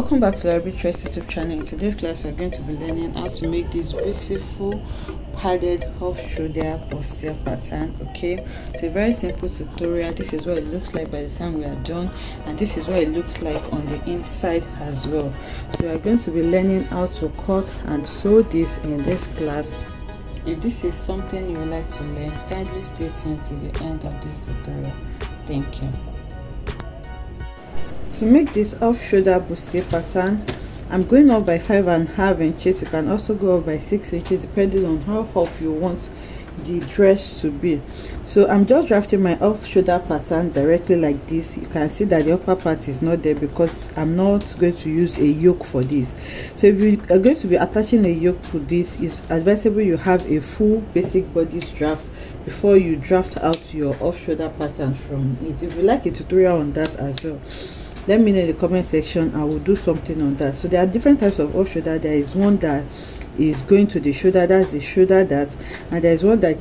Welcome back to LarryB Threads YouTube channel. In today's class, we're going to be learning how to make this beautiful padded off-shoulder bustier pattern. Okay, it's a very simple tutorial. This is what it looks like by the time we are done, and this is what it looks like on the inside as well. So we are going to be learning how to cut and sew this in this class. If this is something you would like to learn, kindly stay tuned to the end of this tutorial. Thank you. To make this off-shoulder bustier pattern, I'm going up by 5.5 inches. You can also go up by 6 inches depending on how off you want the dress to be. So I'm just drafting my off-shoulder pattern directly like this. You can see that the upper part is not there because I'm not going to use a yoke for this. So if you are going to be attaching a yoke to this, it's advisable you have a full basic bodice draft before you draft out your off-shoulder pattern from it. If you like a tutorial on that as well, let me know in the comment section. I will do something on that. So there are different types of off shoulder. There is one that is going to the shoulder, that's the shoulder that, and there is one that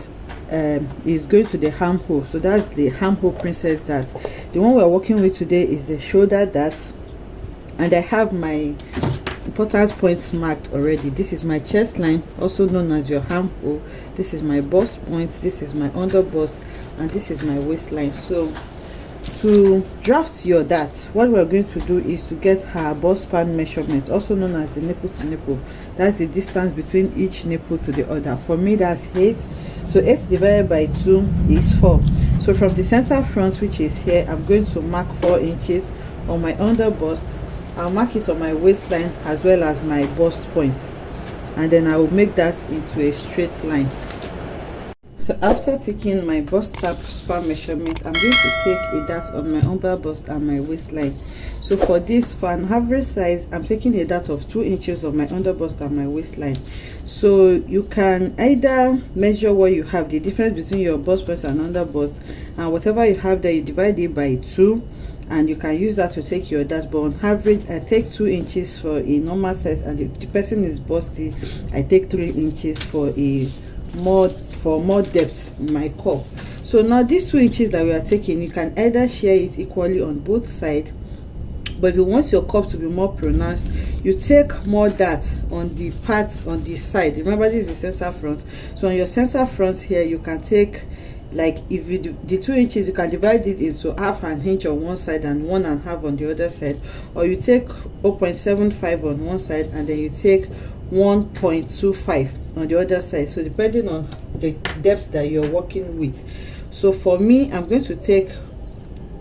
is going to the armhole. So that's the armhole princess that. The one we're working with today is the shoulder that, and I have my important points marked already. This is my chest line, also known as your armhole. This is my bust point, this is my under bust, and this is my waistline. So to draft your that, what we're going to do is to get her bust span measurement, also known as the nipple to nipple. That's the distance between each nipple to the other. For me, that's 8. So 8 divided by 2 is 4. So from the center front, which is here, I'm going to mark 4 inches on my under bust. I'll mark it on my waistline as well as my bust point, and then I will make that into a straight line. So after taking my bust span measurement, I'm going to take a dart on my umbrella bust and my waistline. So for this, for an average size, I'm taking a dart of 2 inches of my under bust and my waistline. So you can either measure what you have, the difference between your bust point and under bust, and whatever you have there, you divide it by 2, and you can use that to take your dart. But on average, I take 2 inches for a normal size, and if the person is busty, I take 3 inches for a more depth in my cuff. So now these 2 inches that we are taking, you can either share it equally on both sides, but if you want your cuff to be more pronounced, you take more dart on the parts on this side. Remember, this is the center front. So on your center front here, you can take, like, if you do the 2 inches, you can divide it into half an inch on one side and 1.5 on the other side, or you take 0.75 on one side and then you take 1.25 on the other side. So depending on the depth that you're working with. So for me, I'm going to take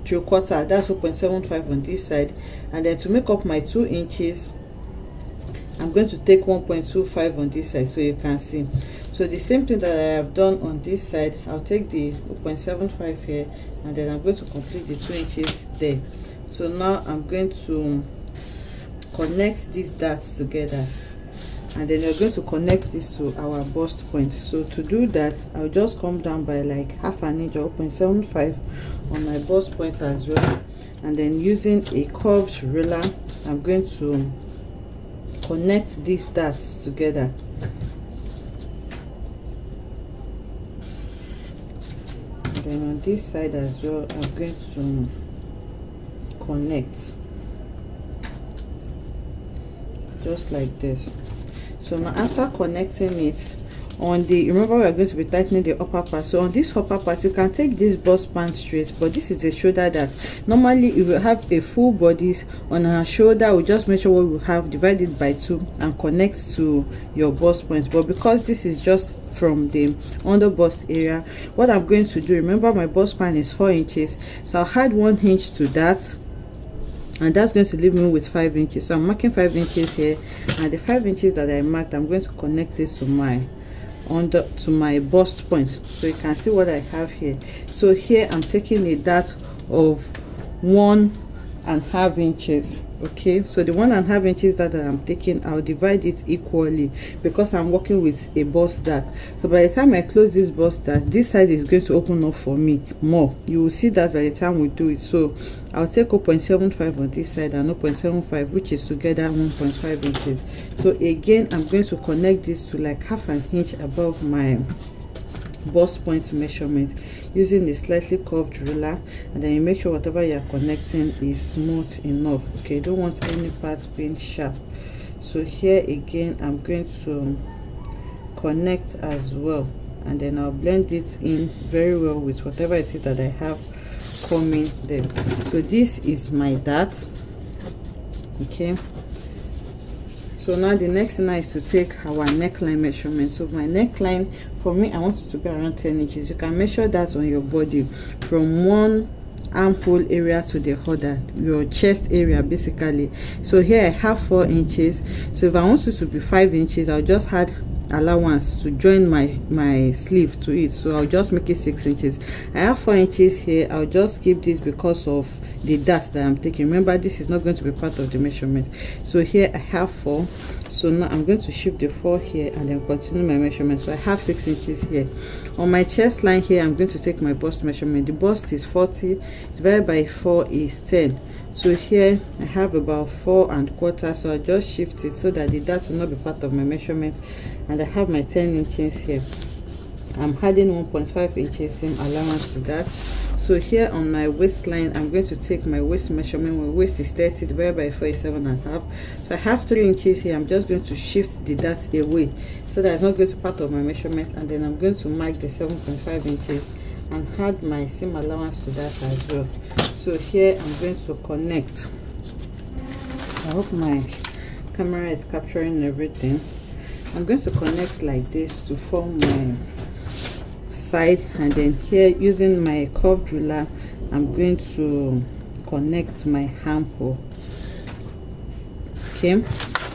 3/4, that's 0.75 on this side, and then to make up my 2 inches, I'm going to take 1.25 on this side, so you can see. So the same thing that I have done on this side, I'll take the 0.75 here, and then I'm going to complete the 2 inches there. So now I'm going to connect these darts together, and then you're going to connect this to our bust point. So to do that, I'll just come down by like half an inch or 0.75 on my bust point as well, and then using a curved ruler, I'm going to connect these darts together. And then on this side as well, I'm going to connect just like this. So now after connecting it on the, remember we are going to be tightening the upper part. So on this upper part, you can take this bust span straight, but this is a shoulder that normally if you have a full bodice on our shoulder, we just measure what we have, divide it by 2 and connect to your bust point. But because this is just from the under bust area, what I'm going to do, remember my bust span is 4 inches, so I'll add 1 inch to that, and that's going to leave me with 5 inches. So I'm marking 5 inches here, and the 5 inches that I marked, I'm going to connect it to my my bust point, so you can see what I have here. So here I'm taking a dart of 1.5 inches. Okay, so the 1.5 inches that I'm taking, I'll divide it equally because I'm working with a bust dart. So by the time I close this bust dart, this side is going to open up for me more. You will see that by the time we do it. So I'll take 0.75 on this side and 0.75, which is together 1.5 inches. So again, I'm going to connect this to like half an inch above my bust point measurement using a slightly curved ruler, and then you make sure whatever you are connecting is smooth enough. Okay, you don't want any parts being sharp. So here again I'm going to connect as well, and then I'll blend it in very well with whatever it is that I have coming there. So this is my dart. Okay, so now the next thing is to take our neckline measurement. So my neckline, for me, I want it to be around 10 inches. You can measure that on your body from one armhole area to the other, your chest area basically. So here I have 4 inches. So if I want it to be 5 inches, I'll just add allowance to join my sleeve to it, so I'll just make it 6 inches. I have 4 inches here. I'll just keep this because of the dart that I'm taking. Remember, this is not going to be part of the measurement. So here I have 4. So now I'm going to shift the 4 here and then continue my measurement. So I have 6 inches here. On my chest line here, I'm going to take my bust measurement. The bust is 40 divided by 4 is 10. So here I have about 4 1/4. So I'll just shift it so that the dart will not be part of my measurement, and I have my 10 inches here. I'm adding 1.5 inches seam allowance to that. So here on my waistline, I'm going to take my waist measurement. My waist is 30 divided by 4 is 7.5. So I have 3 inches here. I'm just going to shift the dart away so that it's not going to part of my measurement, and then I'm going to mark the 7.5 inches and add my seam allowance to that as well. So here I'm going to connect. I hope my camera is capturing everything. I'm going to connect like this to form my side, and then here using my curved ruler I'm going to connect my armhole. Okay,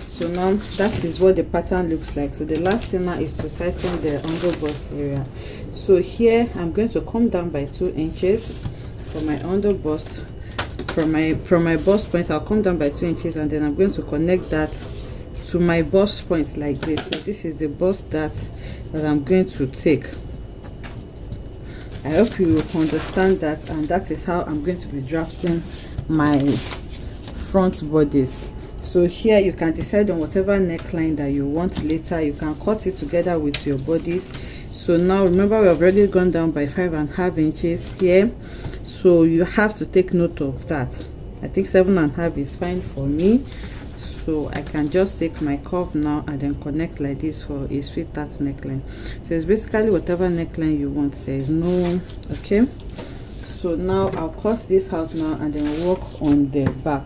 so now that is what the pattern looks like. So the last thing now is to tighten the under bust area. So here I'm going to come down by 2 inches for my under bust. From my bust point, I'll come down by 2 inches, and then I'm going to connect that to my bust point like this. So this is the bust that I'm going to take. I hope you understand that, and that is how I'm going to be drafting my front bodies. So here you can decide on whatever neckline that you want later. You can cut it together with your bodies. So now remember, we have already gone down by 5.5 inches here, so you have to take note of that. I think 7.5 is fine for me. So I can just take my curve now and then connect like this for a sweetheart neckline. So it's basically whatever neckline you want. There is no, okay. So now I'll cut this out now and then work on the back.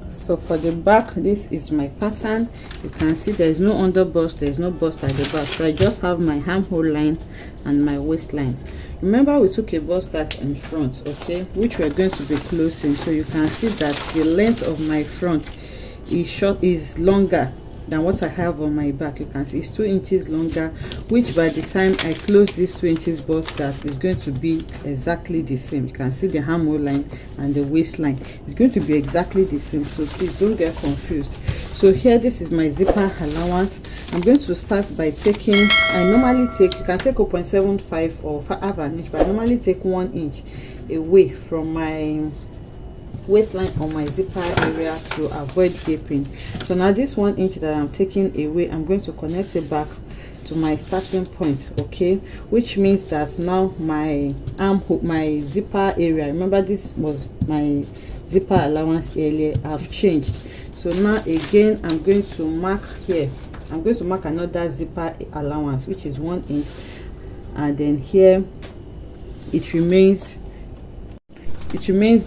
So for the back, this is my pattern. You can see there is no under bust, there is no bust at the back. So I just have my armhole line and my waistline. Remember, we took a bust dart in front, okay, which we're going to be closing. So you can see that the length of my front is longer than what I have on my back. You can see it's 2 inches longer, which by the time I close this 2 inches bust dart is going to be exactly the same. You can see the armhole line and the waistline is going to be exactly the same, so please don't get confused. So here, this is my zipper allowance. I'm going to start by taking, I normally take, you can take 0.75 or half an inch, but I normally take 1 inch away from my waistline on my zipper area to avoid gaping. So now this 1 inch that I'm taking away, I'm going to connect it back to my starting point, okay, which means that now my armhole, my zipper area, remember this was my zipper allowance earlier, I've changed. So now again I'm going to mark here, I'm going to mark another zipper allowance, which is 1 inch, and then here it remains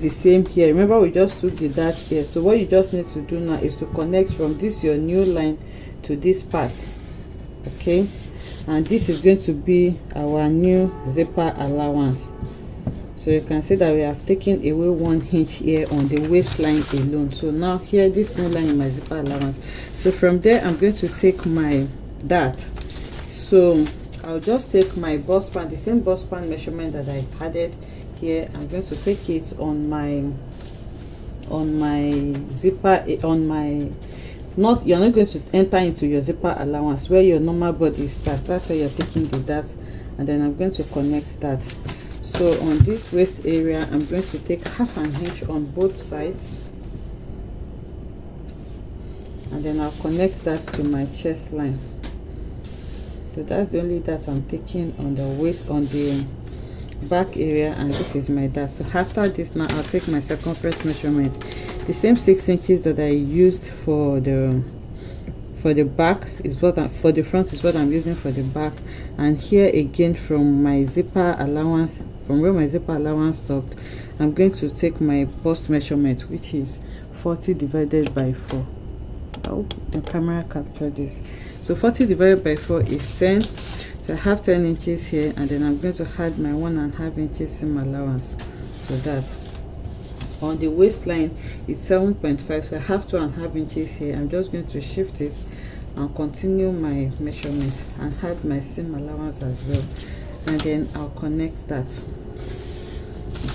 the same here. Remember, we just took the dart here. So what you just need to do now is to connect from this your new line to this part, okay, and this is going to be our new zipper allowance. So you can see that we have taken away 1 inch here on the waistline alone. So now here, this new line is my zipper allowance. So from there I'm going to take my dart. So I'll just take my bust band, the same bust band measurement that I added here. I'm going to take it on my zipper, on my, not, you're not going to enter into your zipper allowance where your normal body starts. That's where you're taking the dart, and then I'm going to connect that. So on this waist area, I'm going to take half an inch on both sides, and then I'll connect that to my chest line. So that's the only dart I'm taking on the waist, on the back area, and this is my dart. So after this, now I'll take my circumference measurement, the same 6 inches that I used for the back is what for the front is what I'm using for the back. And here again, from my zipper allowance, from where my zipper allowance stopped, I'm going to take my bust measurement, which is 40 divided by 4. I hope the camera captured this. So 40 divided by 4 is 10. So I have 10 inches here, and then I'm going to add my 1.5 inches seam allowance. So that's on the waistline, it's 7.5. So I have 2.5 inches here. I'm just going to shift it and continue my measurement and add my seam allowance as well, and then I'll connect that.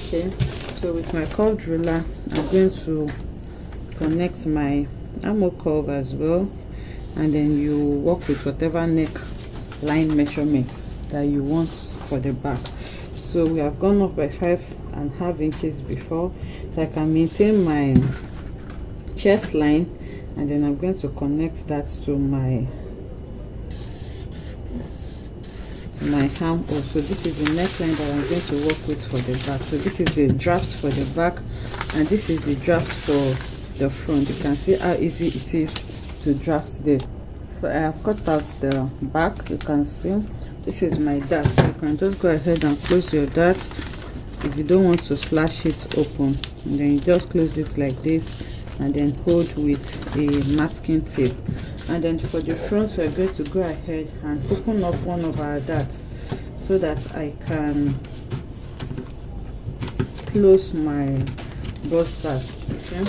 Okay, so with my curved ruler, I'm going to connect my armhole curve as well, and then you work with whatever neck line measurement that you want for the back. So we have gone off by 5.5 inches before, so I can maintain my chest line, and then I'm going to connect that to my armhole. So this is the neckline that I'm going to work with for the back. So this is the draft for the back, and this is the draft for the front. You can see how easy it is to draft this. So I have cut out the back. You can see this is my dart. So you can just go ahead and close your dart if you don't want to slash it open, and then you just close it like this, and then hold with a masking tape. And then for the front, we're going to go ahead and open up one of our darts so that I can close my bust dart. Okay,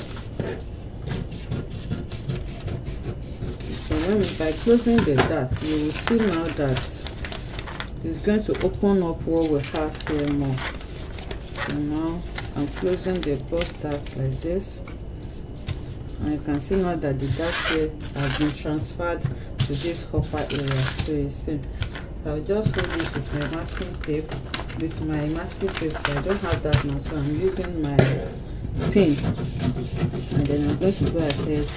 so by closing the dart, you will see now that it's going to open up what we have here more. So now I'm closing the bust dart like this, and you can see now that the dart here has been transferred to this upper area. So you see, I'll just hold this with my masking tape. With my masking tape, I don't have that now, so I'm using my pin, and then I'm going to go ahead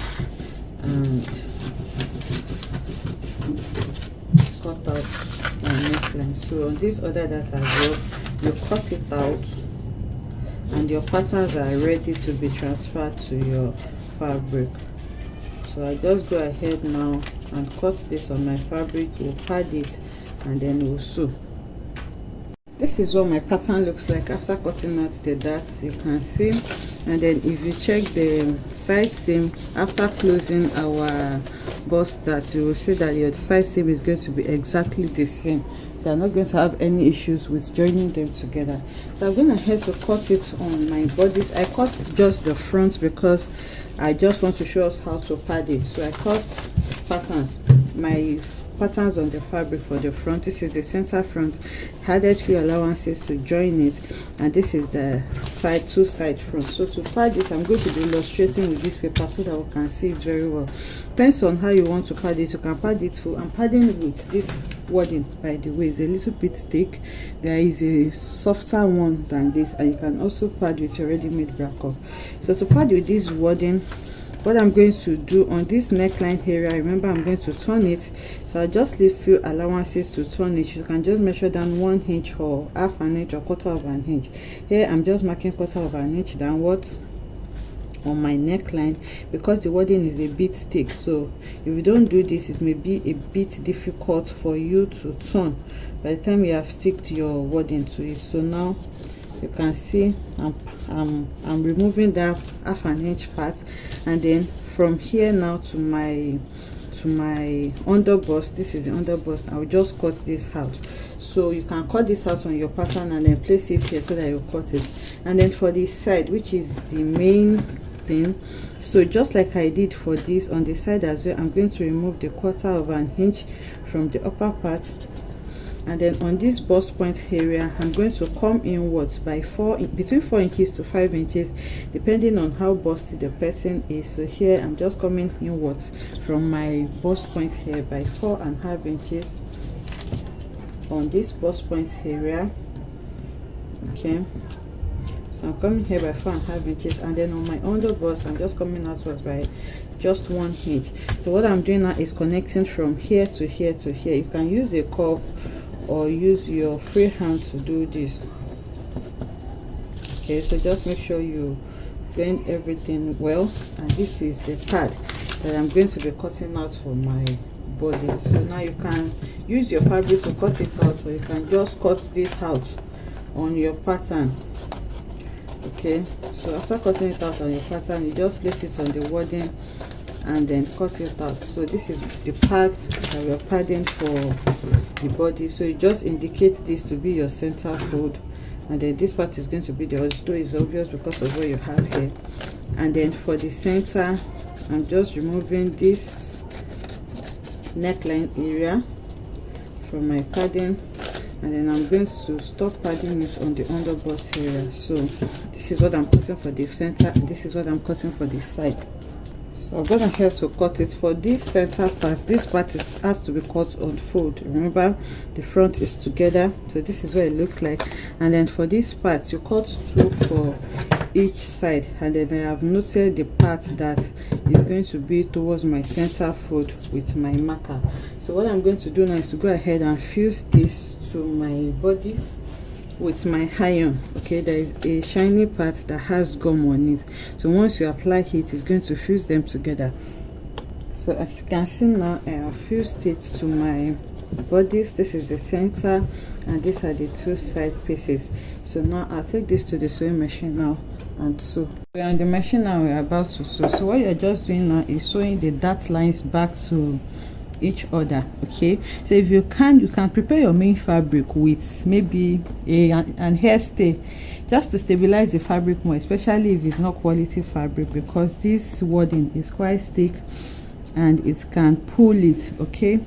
and cut out my neckline. So on this other dart as well, you cut it out, and your patterns are ready to be transferred to your fabric. So I just go ahead now and cut this on my fabric. We'll pad it, and then we'll sew. This is what my pattern looks like after cutting out the dart. You can see, and then if you check the side seam after closing our bust dart, you will see that your side seam is going to be exactly the same, so I'm not going to have any issues with joining them together. So I'm going ahead to cut it on my bodice. I cut just the front because I just want to show us how to pad it. So I cut patterns, my patterns on the fabric for the front. This is the center front, added few allowances to join it, and this is the side, two side front. So to pad this, I'm going to be illustrating with this paper so that we can see it very well. Depends on how you want to pad it. You can pad it full. I'm padding with this wording, by the way, is a little bit thick. There is a softer one than this, and you can also pad with your ready-made bra cup. So to pad with this wording, what I'm going to do on this neckline area, remember I'm going to turn it, so I just leave few allowances to turn it. You can just measure down 1 inch or half an inch or quarter of an inch. Here I'm just marking quarter of an inch downwards on my neckline because the wording is a bit thick. So if you don't do this, it may be a bit difficult for you to turn by the time you have sticked your wording to it. So now you can see I'm removing that half an inch part, and then from here now to my underbust, this is the underbust, I will just cut this out. So you can cut this out on your pattern and then place it here so that you cut it. And then for this side, which is the main thing, so just like I did for this on the side as well, I'm going to remove the quarter of an inch from the upper part, and then on this bust point area I'm going to come inwards by between 4 inches to 5 inches depending on how busty the person is. So here I'm just coming inwards from my bust point here by 4.5 inches on this bust point area. Okay, so I'm coming here by 4.5 inches, and then on my under bust I'm just coming outwards by just 1 inch. So what I'm doing now is connecting from here to here to here. You can use a cup or use your free hand to do this. Okay, so just make sure you bend everything well. And this is the pad that I'm going to be cutting out for my body. So now you can use your fabric to cut it out, or you can just cut this out on your pattern. Okay, so after cutting it out on your pattern, you just place it on the wadding and then cut it out. So this is the part that we are padding for the body. So you just indicate this to be your center fold, and then this part is going to be the other. Is obvious because of what you have here. And then for the center, I'm just removing this neckline area from my padding, and then I'm going to stop padding it on the underbust area. So this is what I'm cutting for the center, and this is what I'm cutting for the side. So I'm going to have to cut it for this center part. This part has to be cut on fold. Remember, the front is together, so this is what it looks like. And then for this part, you cut 2 for each side, and then I have noted the part that is going to be towards my center fold with my marker. So what I'm going to do now is to go ahead and fuse this to my bodice with my iron. Okay, there is a shiny part that has gum on it, so once you apply heat, it's going to fuse them together. So as you can see now, I have fused it to my bodice. This is the center, and these are the 2 side pieces. So now I'll take this to the sewing machine now and sew. We're on the machine now, we're about to sew. So what you're just doing now is sewing the dart lines back to each other. Okay, so if you can prepare your main fabric with maybe an hairstay, just to stabilize the fabric more, especially if it's not quality fabric, because this wadding is quite thick and it can pull it. Okay,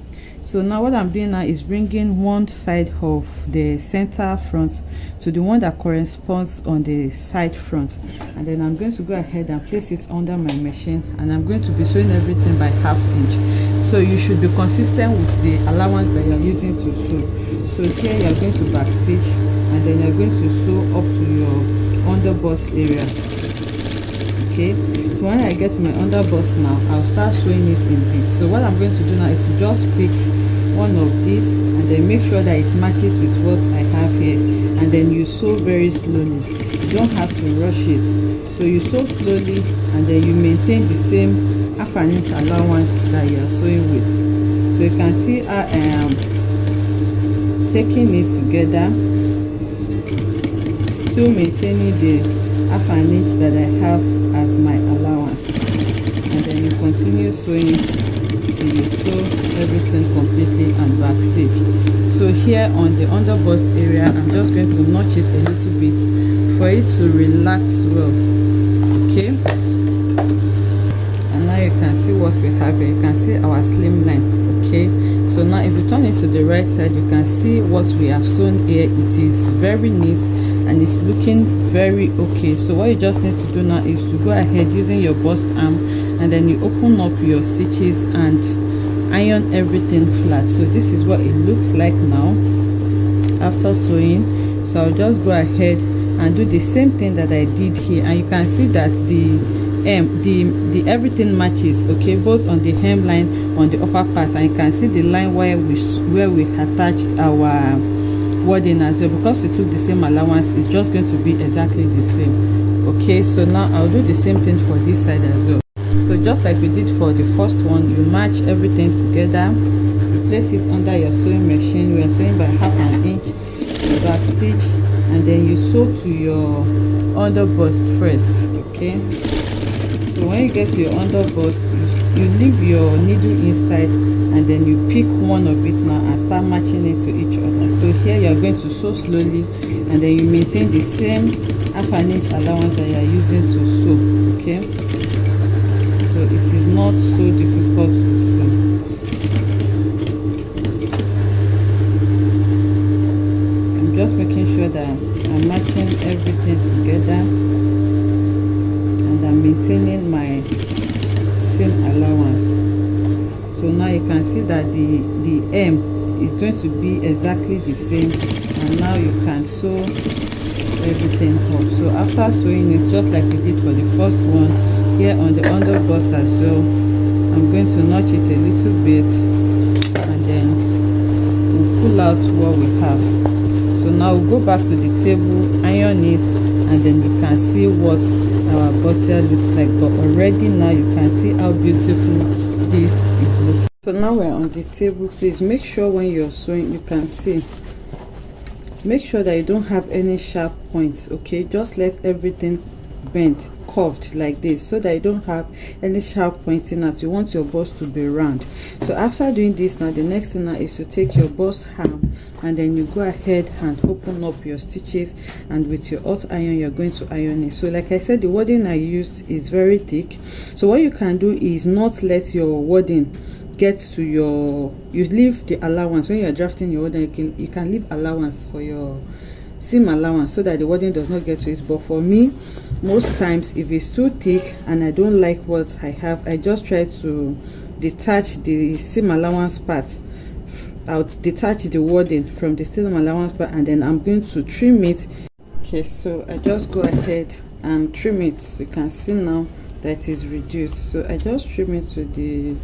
so now what I'm doing now is bringing one side of the center front to the one that corresponds on the side front, and then I'm going to go ahead and place it under my machine, and I'm going to be sewing everything by 1/2 inch. So you should be consistent with the allowance that you're using to sew. So here you're going to backstitch, and then you're going to sew up to your underbust area. Okay, so when I get to my underbust now, I'll start sewing it in bits. So what I'm going to do now is to just pick one of these, and then make sure that it matches with what I have here, and then you sew very slowly. You don't have to rush it. So you sew slowly, and then you maintain the same 1/2 inch allowance that you are sewing with. So you can see I am taking it together, still maintaining the 1/2 inch that I have as my allowance, and then you continue sewing till you sew everything completely and backstitch. So here on the underbust area, I'm just going to notch it a little bit for it to relax well. Okay, and now you can see what we have here. You can see our slim line. Okay, so now if you turn it to the right side, you can see what we have sewn here. It is very neat and it's looking very okay. So what you just need to do now is to go ahead using your bust arm, and then you open up your stitches and iron everything flat. So this is what it looks like now after sewing. So I'll just go ahead and do the same thing that I did here, and you can see that the everything matches. Okay, both on the hemline, on the upper part, and you can see the line where we attached our wadding as well. Because we took the same allowance, it's just going to be exactly the same. Okay, so now I'll do the same thing for this side as well. So just like we did for the first one, you match everything together, you place it under your sewing machine. We are sewing by 1/2 inch, you back stitch, and then you sew to your underbust first. Okay, so when you get to your underbust, you leave your needle inside, and then you pick one of it now and start matching it to each other. So here you are going to sew slowly, and then you maintain the same 1/2 inch allowance that you are using to sew. Okay, so it is not so difficult to sew. I'm just making sure that I'm matching everything together, and I'm maintaining my same allowance. So now you can see that the hem is going to be exactly the same, and now you can sew everything up. So after sewing it, just like we did for the first one, here on the underbust as well, to notch it a little bit, and then we'll pull out what we have. So now we'll go back to the table, iron it, and then you can see what our bustier looks like. But already now you can see how beautiful this is looking. So now we're on the table. Please make sure when you're sewing, you can see, make sure that you don't have any sharp points. Okay, just let everything bent, curved like this, so that you don't have any sharp pointing out. You want your bust to be round. So after doing this, now the next thing now is to take your bust ham, and then you go ahead and open up your stitches, and with your hot iron you're going to iron it. So like I said, the wording I used is very thick, so what you can do is not let your wording get to your, you leave the allowance when you're drafting your wording. You can leave allowance for your seam allowance, so that the wording does not get to it. But for me, most times if it's too thick and I don't like what I have, I just try to detach the seam allowance part. I'll detach the wording from the seam allowance part, and then I'm going to trim it. Okay, so I just go ahead and trim it. You can see now that it is reduced, so I just trim it to the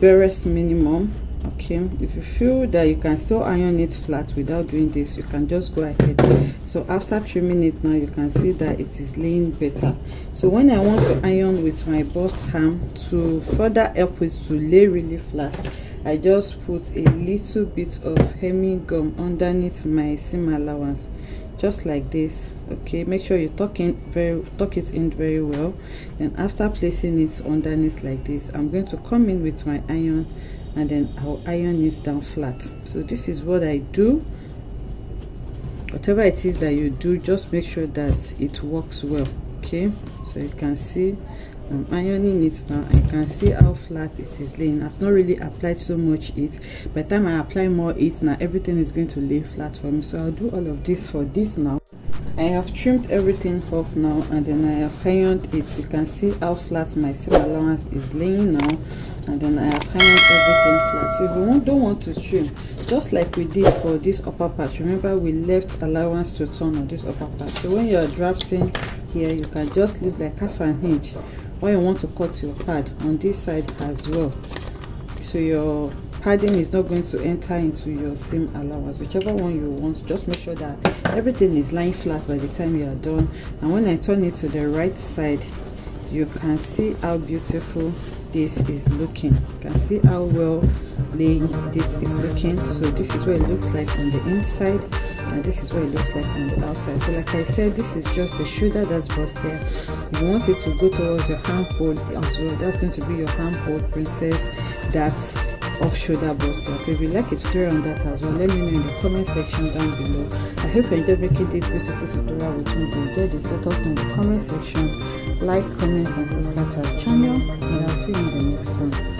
barest minimum. Okay, if you feel that you can still iron it flat without doing this, you can just go ahead. So after trimming it, now you can see that it is laying better. So when I want to iron with my bust ham to further help it to lay really flat, I just put a little bit of hemming gum underneath my seam allowance, just like this. Okay, make sure you tuck it in very well. Then after placing it underneath like this, I'm going to come in with my iron, and then I'll iron it down flat. So this is what I do. Whatever it is that you do, just make sure that it works well. Okay, so you can see I'm ironing it now. I can see how flat it is laying. I've not really applied so much heat. By the time I apply more heat, now everything is going to lay flat for me. So I'll do all of this for this now. I have trimmed everything off now, and then I have ironed it. You can see how flat my seam allowance is laying now, and then I have ironed everything flat. So if you don't want to trim, just like we did for this upper part, remember we left allowance to turn on this upper part. So when you are drafting here, you can just leave like half an inch when you want to cut your pad on this side as well, so your padding is not going to enter into your seam allowance. Whichever one you want, just make sure that everything is lying flat by the time you are done. And when I turn it to the right side, you can see how beautiful this is looking. You can see how well laid this is looking. So this is what it looks like on the inside, and this is what it looks like on the outside. So like I said, this is just the shoulder that's bustier. If you want it to go towards your handhold as well, that's going to be your handhold princess, that's off shoulder bustier. So if you like a tutorial on that as well, let me know in the comment section down below. I hope you enjoyed making this beautiful tutorial with me. If you enjoyed it, let us know in the comment section. Like, comment, and subscribe to our channel, and I'll see you in the next one.